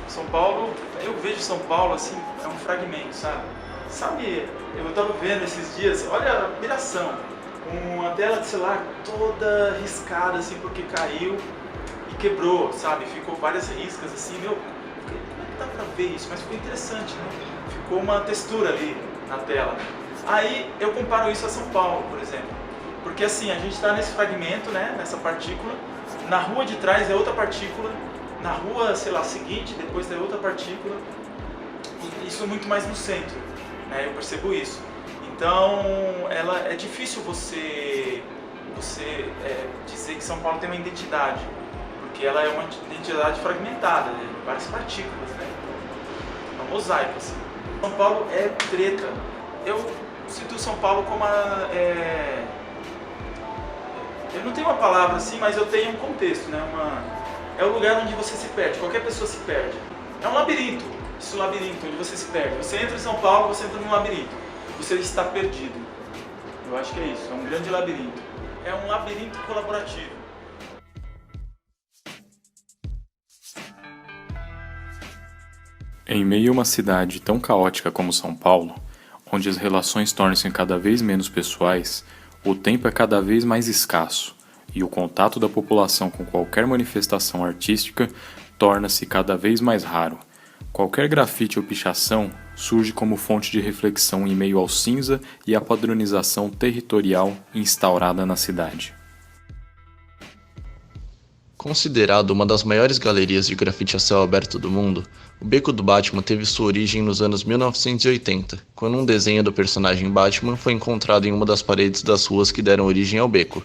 São Paulo, eu vejo São Paulo assim, é um fragmento, sabe? Sabe, eu tava vendo esses dias, olha a piração, uma tela de celular toda riscada assim porque caiu e quebrou, sabe? Ficou várias riscas assim, meu, como é que dá pra ver isso? Mas ficou interessante, né? Ficou uma textura ali na tela. Aí eu comparo isso a São Paulo, por exemplo, porque assim, a gente está nesse fragmento, né, nessa partícula, na rua de trás é outra partícula, na rua, sei lá, seguinte, depois é outra partícula, e isso é muito mais no centro, né, eu percebo isso. Então, é difícil você dizer que São Paulo tem uma identidade, porque ela é uma identidade fragmentada, né, várias partículas, né, é um mosaico, assim. São Paulo é treta. Eu cito São Paulo como eu não tenho uma palavra assim, mas eu tenho um contexto, né? É o lugar onde você se perde, qualquer pessoa se perde. É um labirinto, esse labirinto onde você se perde. Você entra em São Paulo, você entra num labirinto. Você está perdido. Eu acho que é isso, é um grande labirinto. É um labirinto colaborativo. Em meio a uma cidade tão caótica como São Paulo, onde as relações tornam-se cada vez menos pessoais, o tempo é cada vez mais escasso e o contato da população com qualquer manifestação artística torna-se cada vez mais raro. Qualquer grafite ou pichação surge como fonte de reflexão em meio ao cinza e à padronização territorial instaurada na cidade. Considerado uma das maiores galerias de grafite a céu aberto do mundo, o Beco do Batman teve sua origem nos anos 1980, quando um desenho do personagem Batman foi encontrado em uma das paredes das ruas que deram origem ao beco,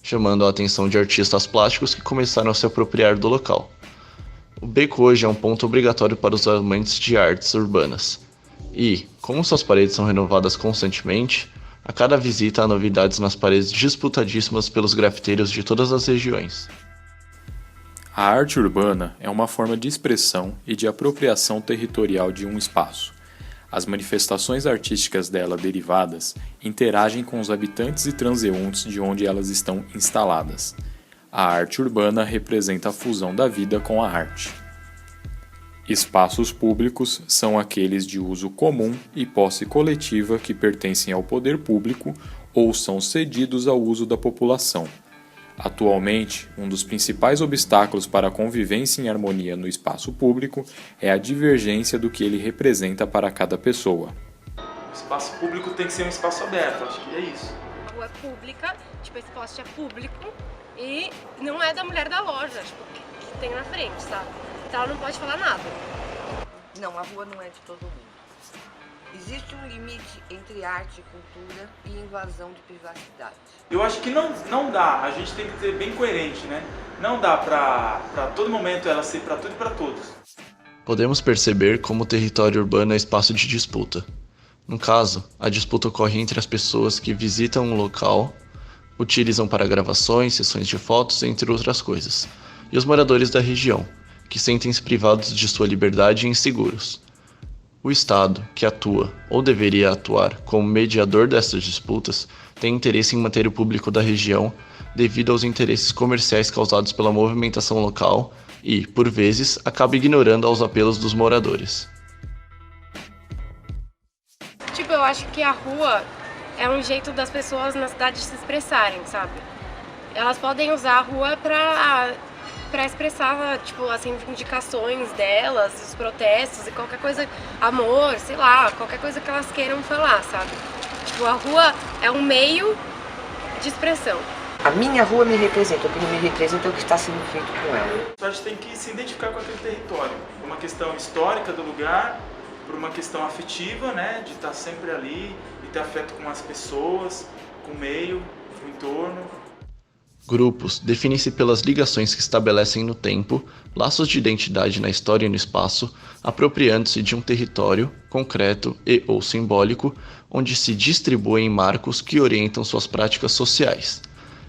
chamando a atenção de artistas plásticos que começaram a se apropriar do local. O beco hoje é um ponto obrigatório para os amantes de artes urbanas, e, como suas paredes são renovadas constantemente, a cada visita há novidades nas paredes disputadíssimas pelos grafiteiros de todas as regiões. A arte urbana é uma forma de expressão e de apropriação territorial de um espaço. As manifestações artísticas dela derivadas interagem com os habitantes e transeuntes de onde elas estão instaladas. A arte urbana representa a fusão da vida com a arte. Espaços públicos são aqueles de uso comum e posse coletiva que pertencem ao poder público ou são cedidos ao uso da população. Atualmente, um dos principais obstáculos para a convivência em harmonia no espaço público é a divergência do que ele representa para cada pessoa. O espaço público tem que ser um espaço aberto, acho que é isso. A rua é pública, tipo, esse poste é público e não é da mulher da loja, tipo, que tem na frente, sabe? Então ela não pode falar nada. Não, a rua não é de todo mundo. Existe um limite entre arte e cultura e invasão de privacidade. Eu acho que não dá, a gente tem que ser bem coerente, né? Não dá pra todo momento ela ser pra tudo e pra todos. Podemos perceber como o território urbano é espaço de disputa. No caso, a disputa ocorre entre as pessoas que visitam um local, utilizam para gravações, sessões de fotos, entre outras coisas, e os moradores da região, que sentem-se privados de sua liberdade e inseguros. O Estado, que atua, ou deveria atuar, como mediador dessas disputas, tem interesse em manter o público da região devido aos interesses comerciais causados pela movimentação local e, por vezes, acaba ignorando aos apelos dos moradores. Tipo, eu acho que a rua é um jeito das pessoas na cidade se expressarem, sabe? Elas podem usar a rua pra expressar, tipo, as reivindicações delas, os protestos e qualquer coisa, amor, sei lá, qualquer coisa que elas queiram falar, sabe? Tipo, a rua é um meio de expressão. A minha rua me representa, o que não me representa é o que está sendo feito com ela. A gente tem que se identificar com aquele território, por uma questão histórica do lugar, por uma questão afetiva, né, de estar sempre ali e ter afeto com as pessoas, com o meio, com o entorno. Grupos definem-se pelas ligações que estabelecem no tempo, laços de identidade na história e no espaço, apropriando-se de um território, concreto e ou simbólico, onde se distribuem marcos que orientam suas práticas sociais.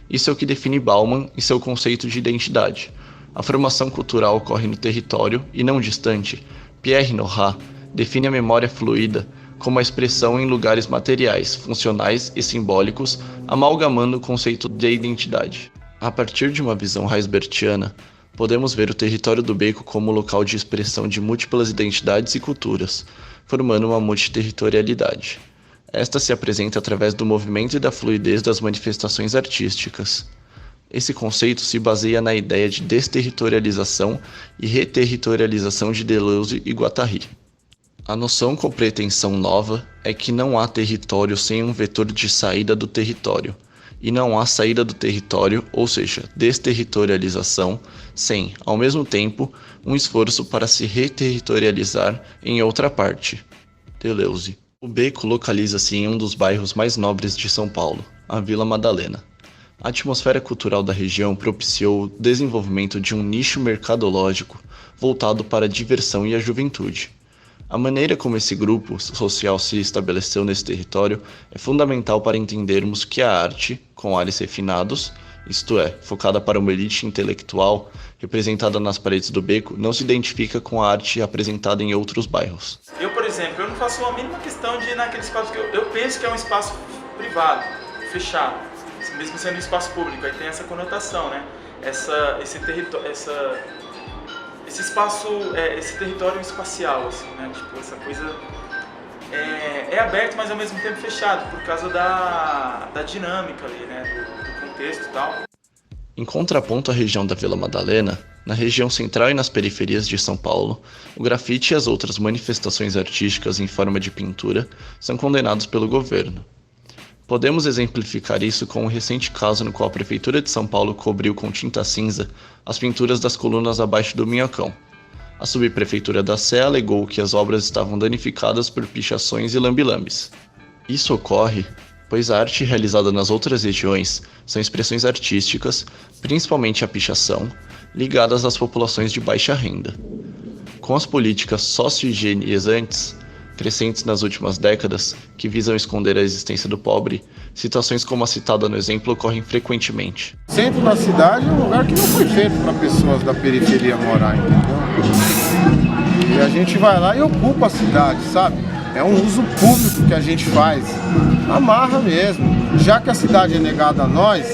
Isso é o que define Bauman e seu conceito de identidade. A formação cultural ocorre no território e não distante. Pierre Nora define a memória fluida como a expressão em lugares materiais, funcionais e simbólicos, amalgamando o conceito de identidade. A partir de uma visão heisbertiana, Podemos ver o território do beco como local de expressão de múltiplas identidades e culturas, formando uma multiterritorialidade. Esta se apresenta através do movimento e da fluidez das manifestações artísticas. Esse conceito se baseia na ideia de desterritorialização e reterritorialização de Deleuze e Guattari. A noção com pretensão nova é que não há território sem um vetor de saída do território, e não há saída do território, ou seja, desterritorialização, sem, ao mesmo tempo, um esforço para se reterritorializar em outra parte. Deleuze. O beco localiza-se em um dos bairros mais nobres de São Paulo, a Vila Madalena. A atmosfera cultural da região propiciou o desenvolvimento de um nicho mercadológico voltado para a diversão e a juventude. A maneira como esse grupo social se estabeleceu nesse território é fundamental para entendermos que a arte, com olhares refinados, isto é, focada para uma elite intelectual, representada nas paredes do beco, não se identifica com a arte apresentada em outros bairros. Eu, por exemplo, eu não faço a mínima questão de ir naquele espaço que eu penso que é um espaço privado, fechado, mesmo sendo um espaço público, aí tem essa conotação, né? Esse espaço, esse território espacial, assim, né? Tipo, essa coisa é aberto, mas ao mesmo tempo fechado, por causa da dinâmica ali, né? Do contexto e tal. Em contraponto à região da Vila Madalena, na região central e nas periferias de São Paulo, o grafite e as outras manifestações artísticas em forma de pintura são condenados pelo governo. Podemos exemplificar isso com um recente caso no qual a Prefeitura de São Paulo cobriu com tinta cinza as pinturas das colunas abaixo do Minhocão. A Subprefeitura da Sé alegou que as obras estavam danificadas por pichações e lambilambes. Isso ocorre pois a arte realizada nas outras regiões são expressões artísticas, principalmente a pichação, ligadas às populações de baixa renda. Com as políticas socio-higienizantes crescentes nas últimas décadas, que visam esconder a existência do pobre, situações como a citada no exemplo ocorrem frequentemente. O centro da cidade é um lugar que não foi feito para pessoas da periferia morar, entendeu? E a gente vai lá e ocupa a cidade, sabe? É um uso público que a gente faz, na marra mesmo. Já que a cidade é negada a nós,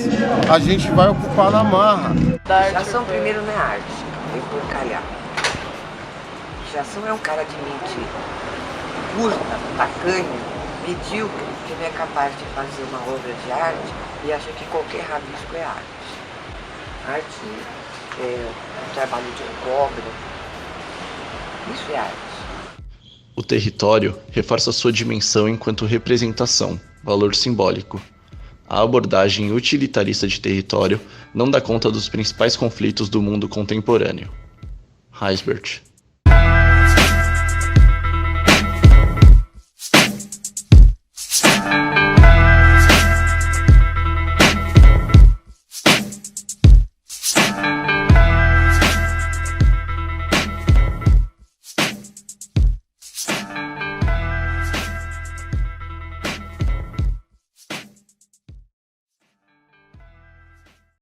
a gente vai ocupar na marra. Pichação primeiro não é arte, vem porcalhar. Pichação é um cara de mente curta, tacanho, medíocre, que não é capaz de fazer uma obra de arte e acha que qualquer rabisco é arte. Arte é um trabalho de cobra. Isso é arte. O território reforça sua dimensão enquanto representação, valor simbólico. A abordagem utilitarista de território não dá conta dos principais conflitos do mundo contemporâneo. Heisbert.